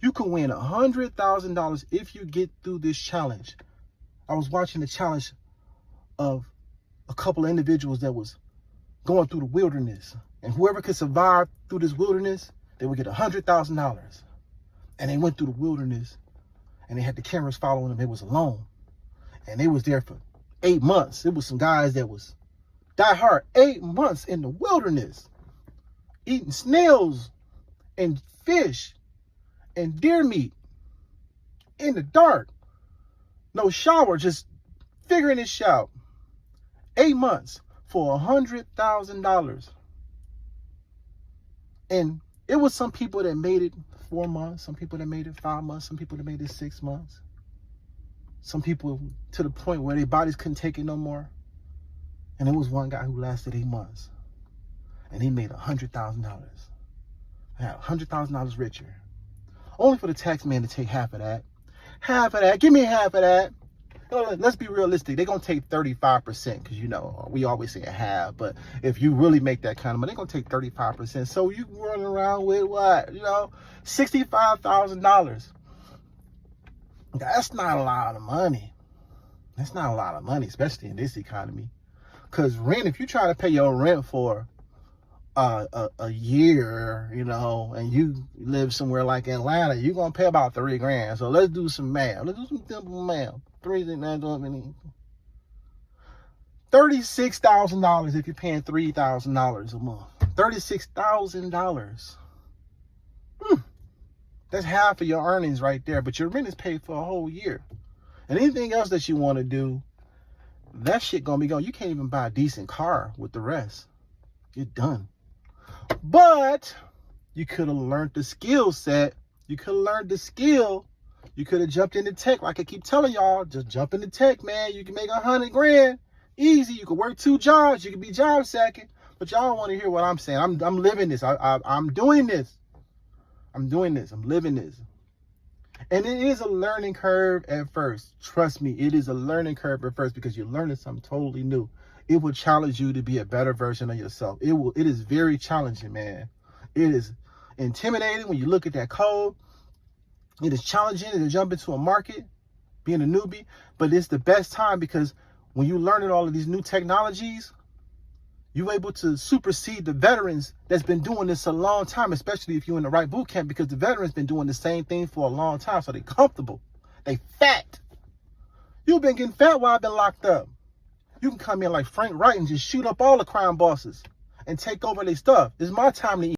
You can win $100,000 if you get through this challenge. I was watching the challenge of a couple of individuals that was going through the wilderness, and whoever could survive through this wilderness, they would get $100,000. And they went through the wilderness, and they had the cameras following them. They was alone, and they was there for 8 months. It was some guys that was die hard 8 months in the wilderness, eating snails and fish and deer meat in the dark, no shower, just figuring this shit out. 8 months for $100,000. And it was some people that made it 4 months, some people that made it 5 months, some people that made it 6 months. Some people to the point where their bodies couldn't take it no more. And there was one guy who lasted 8 months. And he made $100,000. I had $100,000 richer. Only for the tax man to take half of that. Half of that. Give me half of that. Let's be realistic. They're going to take 35% because, you know, we always say a half. But if you really make that kind of money, they're going to take 35%. So you run around with what? You know, $65,000. That's not a lot of money. That's not a lot of money, especially in this economy. Because rent, if you try to pay your rent for a year, you know, and you live somewhere like Atlanta, you're going to pay about $3,000. So let's do some math. Let's do some simple math. $36,000 if you're paying $3,000 a month. $36,000. That's half of your earnings right there. But your rent is paid for a whole year. And anything else that you want to do, that shit gonna be gone. You can't even buy a decent car with the rest. You're done. But you could have learned the skill set. You could have learned the skill. You could have jumped into tech. Like I keep telling y'all, just jump into tech, man. You can make $100,000 easy. You can work 2 jobs. You can be job second. But y'all don't want to hear what I'm saying. I'm living this. I'm doing this. I'm doing this. I'm living this. And it is a learning curve at first. Trust me, it is a learning curve at first because you're learning something totally new. It will challenge you to be a better version of yourself. It is very challenging, man. It is intimidating when you look at that code. It is challenging to jump into a market, being a newbie, but it's the best time because when you're learning all of these new technologies, you're able to supersede the veterans that's been doing this a long time, especially if you're in the right boot camp, because the veterans been doing the same thing for a long time, so they comfortable. They fat. You've been getting fat while I've been locked up. You can come in like Frank Wright and just shoot up all the crime bosses and take over their stuff. It's my time to eat.